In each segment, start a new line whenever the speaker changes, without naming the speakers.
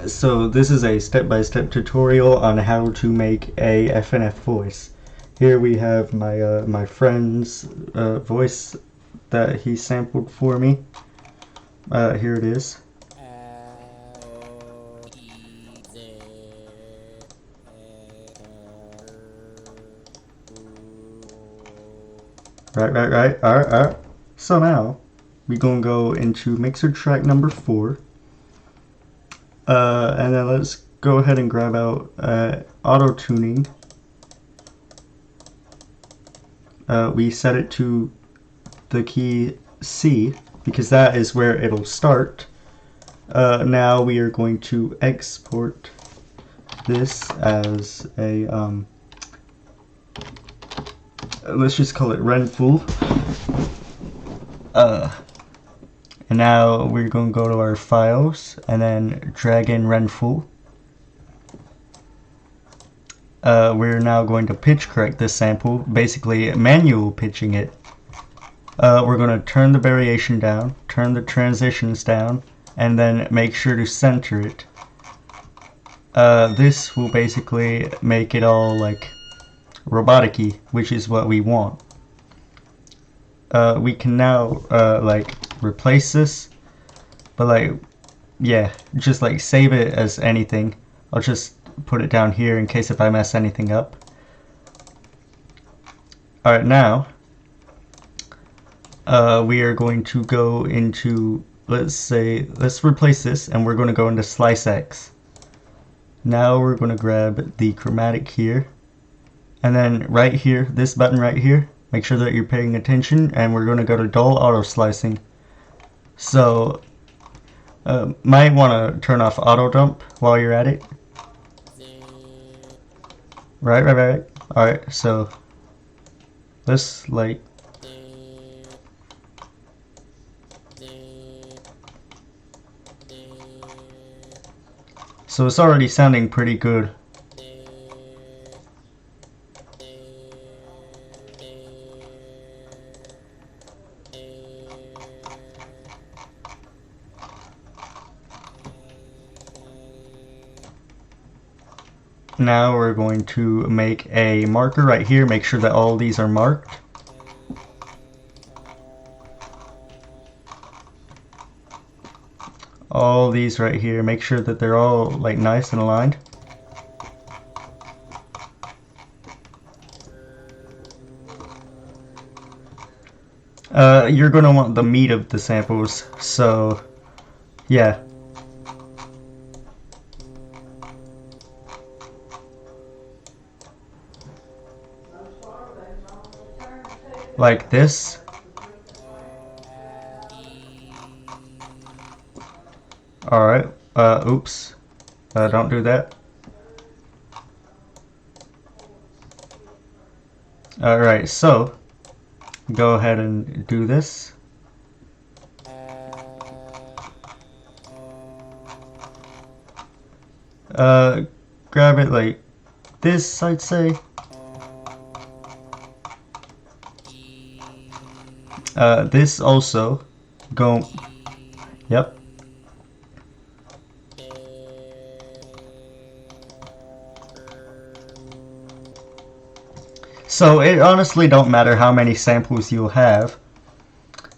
So this is a step-by-step tutorial on how to make a FNF voice. Here we have my friend's voice that he sampled for me. Here it is. Right. Alright. So now we're gonna go into mixer track number 4. And then let's go ahead and grab out auto tuning. We set it to the key C because that is where it'll start. Now we are going to export this as a let's just call it renful. And now we're going to go to our files and then drag in renful. We're now going to pitch correct this sample, basically manual pitching it. We're going to turn the variation down, turn the transitions down, and then make sure to center it. This will basically make it all like robotic-y, which is what we want. We can now like replace this, but like yeah, just like save it as anything. I'll just put it down here in case if I mess anything up. Alright, now we are going to go into, let's replace this, and we're going to go into slice X. Now we're going to grab the chromatic here, and then right here, this button right here, make sure that you're paying attention, and we're going to go to dull auto slicing. So might want to turn off auto dump while you're at it. Right. Alright, so let's like so it's already sounding pretty good. Now we're going to make a marker right here, make sure that all these are marked. All these right here, make sure that they're all like nice and aligned. You're going to want the meat of the samples, so yeah. Like this. Alright, oops. Don't do that. Alright, so go ahead and do this. Grab it like this, I'd say. This also go, yep. So it honestly don't matter how many samples you'll have.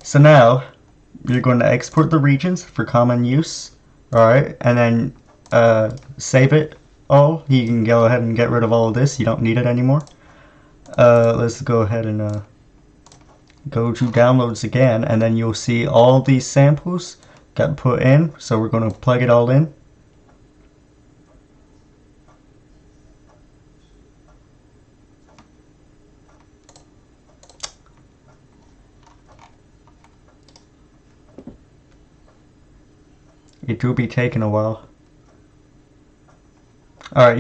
So now you're going to export the regions for common use. Alright, and then save it all. You can go ahead and get rid of all of this. You don't need it anymore. Let's go ahead and go to downloads again, and then you'll see all these samples got put in. So we're going to plug it all in. It will be taking a while. Alright,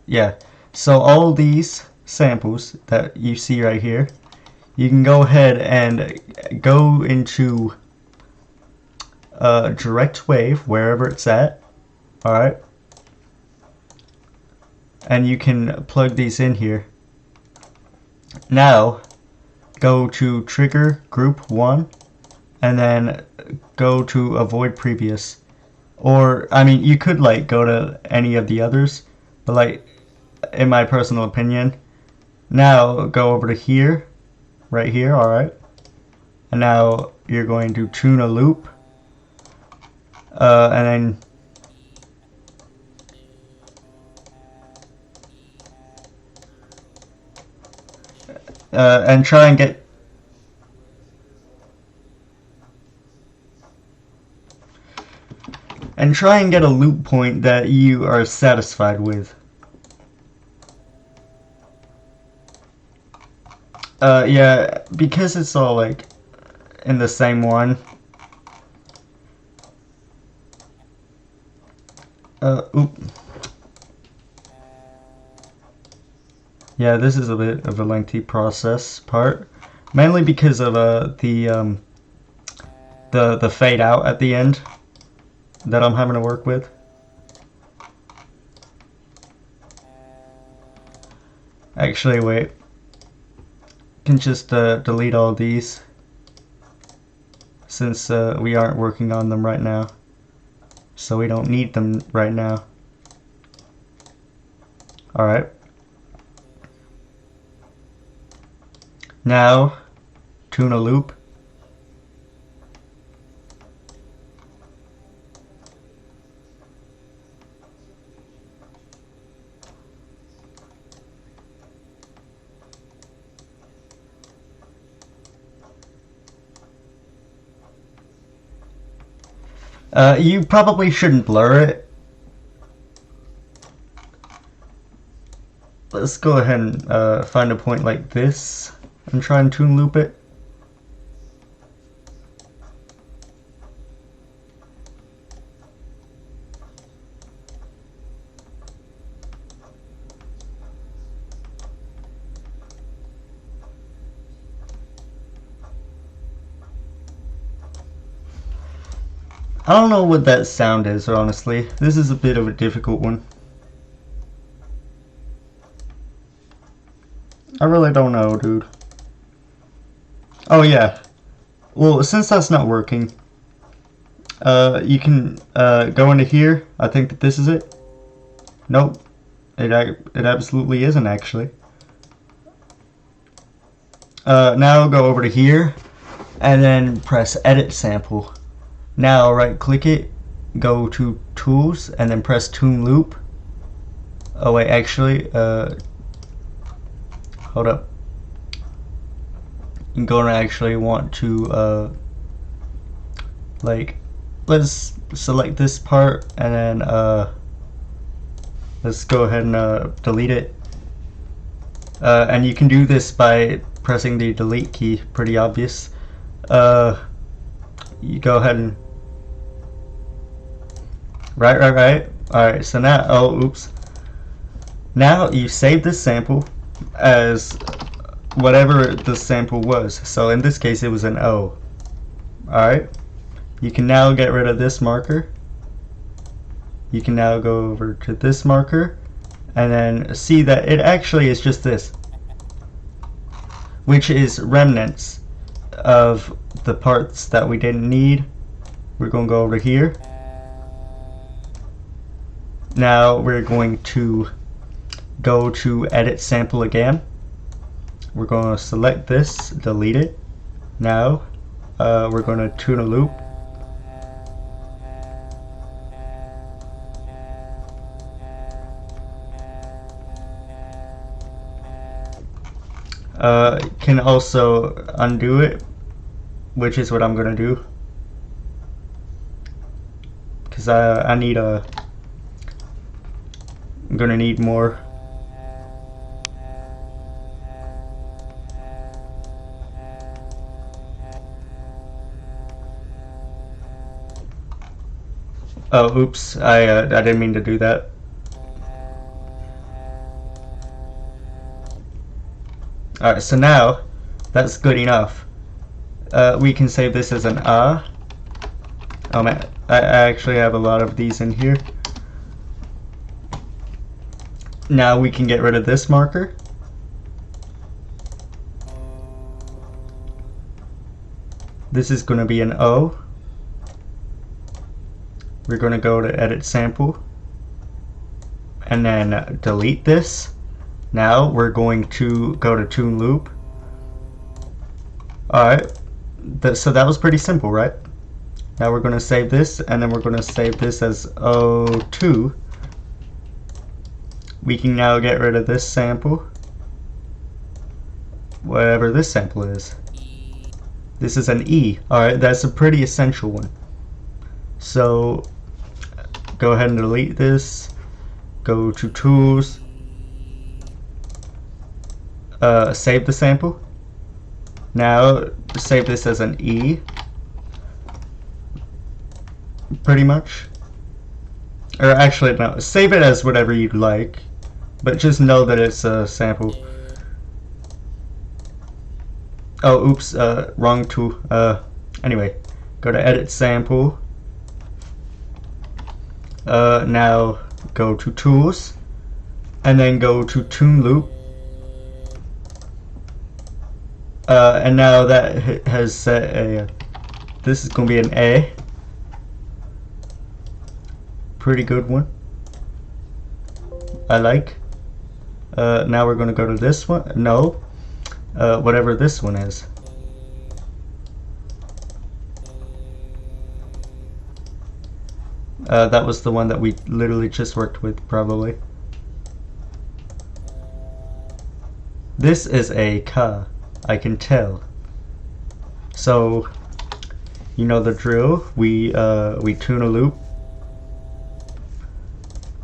yeah. So all these samples that you see right here, you can go ahead and go into direct wave wherever it's at. Alright. And you can plug these in here. Now go to trigger group 1 and then go to avoid previous. Or, I mean, you could like go to any of the others, but like, in my personal opinion, now go over to here, right here, alright. And now you're going to tune a loop, and then and try and get a loop point that you are satisfied with. Yeah, because it's all like in the same one. Oop. Yeah, this is a bit of a lengthy process part, mainly because of the fade out at the end that I'm having to work with. Actually, wait. Can just delete all these since we aren't working on them right now, so we don't need them right now. Alright. Now, tune a loop. You probably shouldn't blur it. Let's go ahead and find a point like this and try and tune loop it. I don't know what that sound is, honestly. This is a bit of a difficult one. I really don't know, dude. Oh yeah. Well, since that's not working, you can go into here. I think that this is it. Nope. It absolutely isn't, actually. Now go over to here, and then press Edit Sample. Now right click it, go to Tools, and then press Tune Loop. Oh wait, actually, hold up. You're gonna actually want to, like, let's select this part, and then, let's go ahead and delete it. And you can do this by pressing the delete key, pretty obvious. You go ahead and right. Alright, so now, oh, oops. Now you save this sample as whatever the sample was. So in this case, it was an O. Alright. You can now get rid of this marker. You can now go over to this marker and then see that it actually is just this, which is remnants of the parts that we didn't need. We're going to go over here. Now we're going to go to Edit Sample again. We're going to select this, delete it. Now we're going to tune a loop. Can also undo it, which is what I'm going to do, because I need I'm going to need more. Oh, oops, I didn't mean to do that. Alright, so now that's good enough. We can save this as an ah. Oh man, I actually have a lot of these in here. Now we can get rid of this marker. This is going to be an O. we're going to go to edit sample and then delete this. Now we're going to go to tune loop. Alright, so that was pretty simple, right? Now we're going to save this, and then we're going to save this as O2. We can now get rid of this sample, whatever this sample is. This is an E. Alright, that's a pretty essential one. So go ahead and delete this. Go to tools. Save the sample. Now save this as an E. Pretty much. Or actually, no. Save it as whatever you'd like. But just know that it's a sample. Oh, oops, wrong tool. Anyway, go to edit sample. Now go to tools, and then go to tune loop. And now that has set a, this is going to be an A. Pretty good one. I like. Now we're going to go to this one. No. Whatever this one is. That was the one that we literally just worked with, probably. This is a ka, I can tell. So, you know the drill. We tune a loop.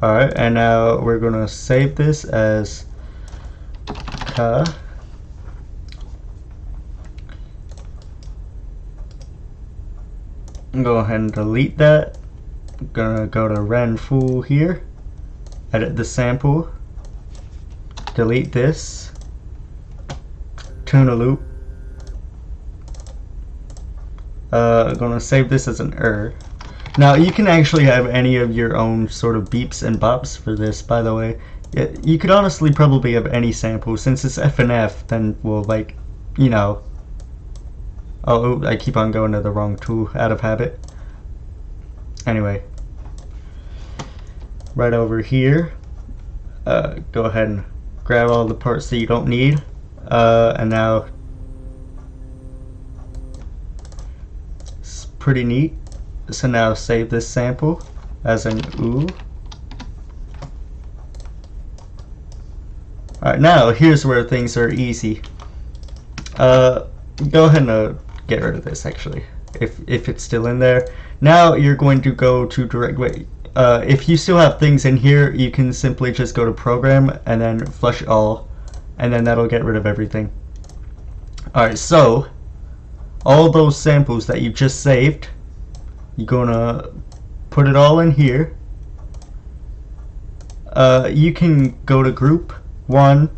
Alright, and now we're gonna save this as ka. Go ahead and delete that. I'm gonna go to ren foo here, edit the sample, delete this, tune a loop. Gonna save this as an Now you can actually have any of your own sort of beeps and bops for this, by the way. You could honestly probably have any sample. Since it's FNF, then we'll, like, you know. Oh, I keep on going to the wrong tool out of habit. Anyway, right over here, go ahead and grab all the parts that you don't need, and now it's pretty neat. So now save this sample as an oo. Alright, now here's where things are easy. Go ahead and get rid of this, actually, if it's still in there. Now you're going to go to direct way. If you still have things in here, you can simply just go to program and then flush all, and then that'll get rid of everything. Alright, so all those samples that you just saved, you're gonna put it all in here. You can go to group 1.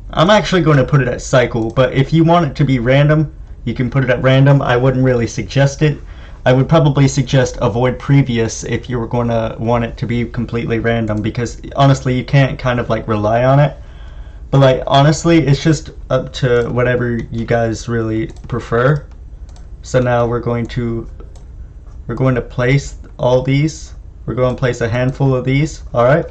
I'm actually going to put it at cycle, but if you want it to be random, you can put it at random. I wouldn't really suggest it. I would probably suggest avoid previous if you were going to want it to be completely random, because honestly you can't kind of like rely on it. But like honestly, it's just up to whatever you guys really prefer. So now we're going to place all these. We're going to place a handful of these. All right.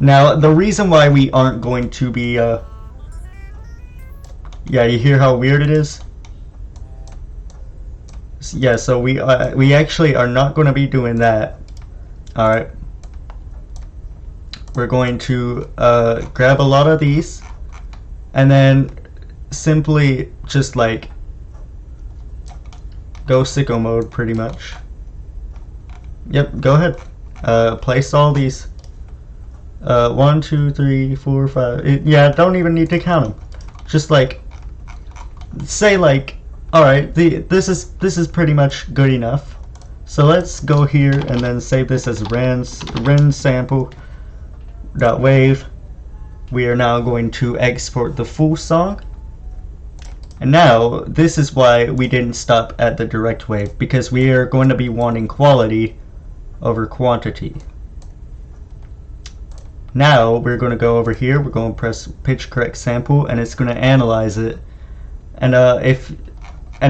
Now the reason why we aren't going to be yeah, you hear how weird it is? Yeah, so we actually are not going to be doing that. All right. We're going to grab a lot of these, and then simply just like go sicko mode, pretty much. Yep, go ahead. Place all these. 1, 2, 3, 4, 5. Yeah, don't even need to count them. Just like say like, all right, this is pretty much good enough. So let's go here and then save this as ren sample.wave. We are now going to export the full song. And now this is why we didn't stop at the direct wave, because we are going to be wanting quality over quantity. Now we're going to go over here, we're going to press pitch correct sample, and it's going to analyze it And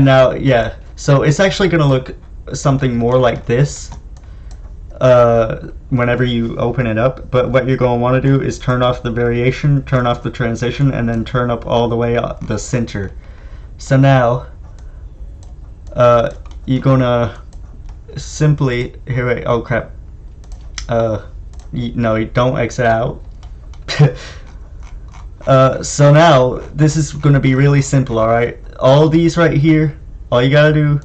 now, yeah, so it's actually going to look something more like this whenever you open it up. But what you're going to want to do is turn off the variation, turn off the transition, and then turn up all the way up the center. So now you're going to simply, here, wait, oh crap, no, you don't exit out. So now this is going to be really simple. Alright, all these right here, all you gotta do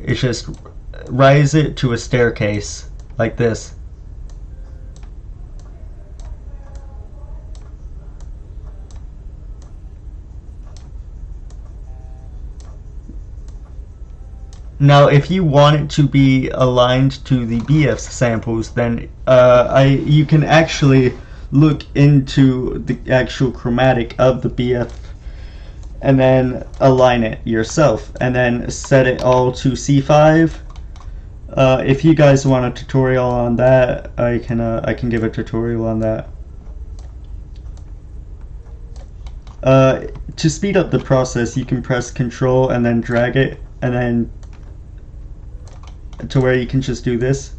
is just rise it to a staircase like this. Now, if you want it to be aligned to the BF samples, then you can actually look into the actual chromatic of the BF and then align it yourself and then set it all to C5. If you guys want a tutorial on that, I can give a tutorial on that. To speed up the process, you can press Control and then drag it, and then to where you can just do this.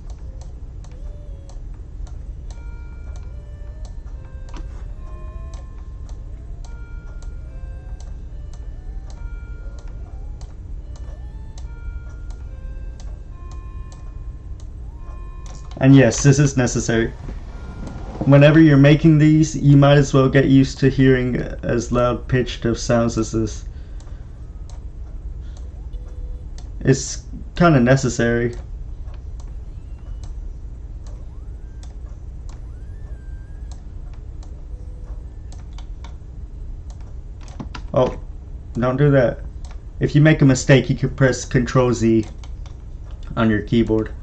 And yes, this is necessary. Whenever you're making these, you might as well get used to hearing as loud pitched of sounds as this. It's kind of necessary. Oh, don't do that. If you make a mistake, you can press Control Z on your keyboard.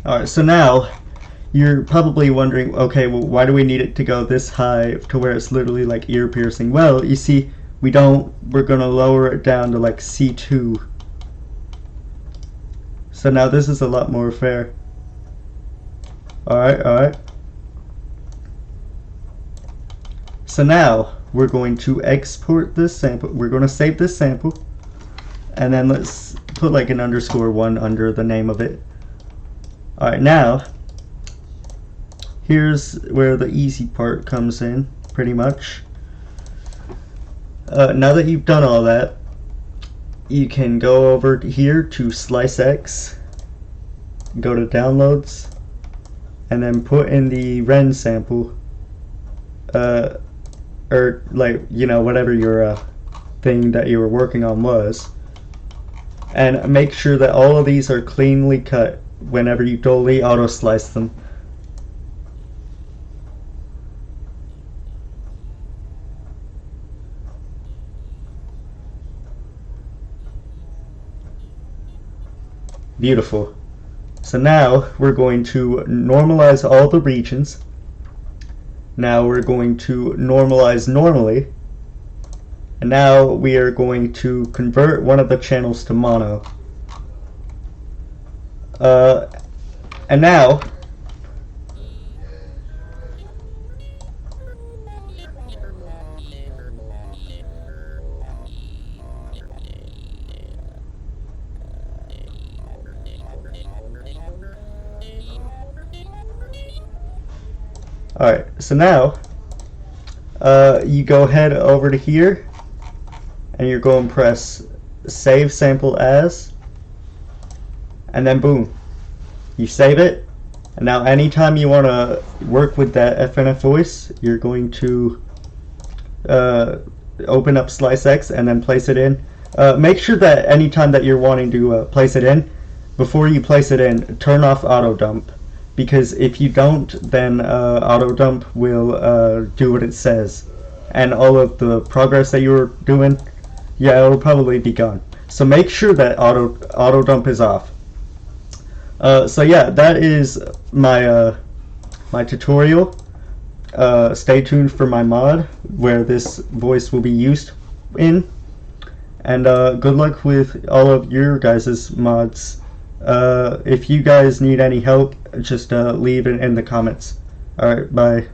Alright, so now you're probably wondering, okay, well, why do we need it to go this high to where it's literally like ear piercing? Well, you see, we're gonna lower it down to like C2. So now this is a lot more fair. Alright. So now we're going to export this sample. We're going to save this sample, and then let's put like an _1 under the name of it. Alright, now here's where the easy part comes in, pretty much. Now that you've done all that, you can go over here to Slice X, go to Downloads, and then put in the Ren sample, or like, you know, whatever your thing that you were working on was, and make sure that all of these are cleanly cut whenever you totally auto slice them. Beautiful. So now we're going to normalize all the regions. Now we're going to normalize normally. And now we are going to convert one of the channels to mono. And now alright, so now you go ahead over to here and you're going to press Save Sample As, and then boom, you save it. And now anytime you want to work with that FNF voice, you're going to open up Slice X and then place it in. Make sure that anytime that you're wanting to place it in, before you place it in, turn off auto dump, because if you don't, then auto dump will do what it says, and all of the progress that you were doing, yeah, it'll probably be gone. So make sure that auto dump is off. So yeah, that is my my tutorial. Stay tuned for my mod where this voice will be used in. And good luck with all of your guys' mods. If you guys need any help, just leave it in the comments. Alright, bye.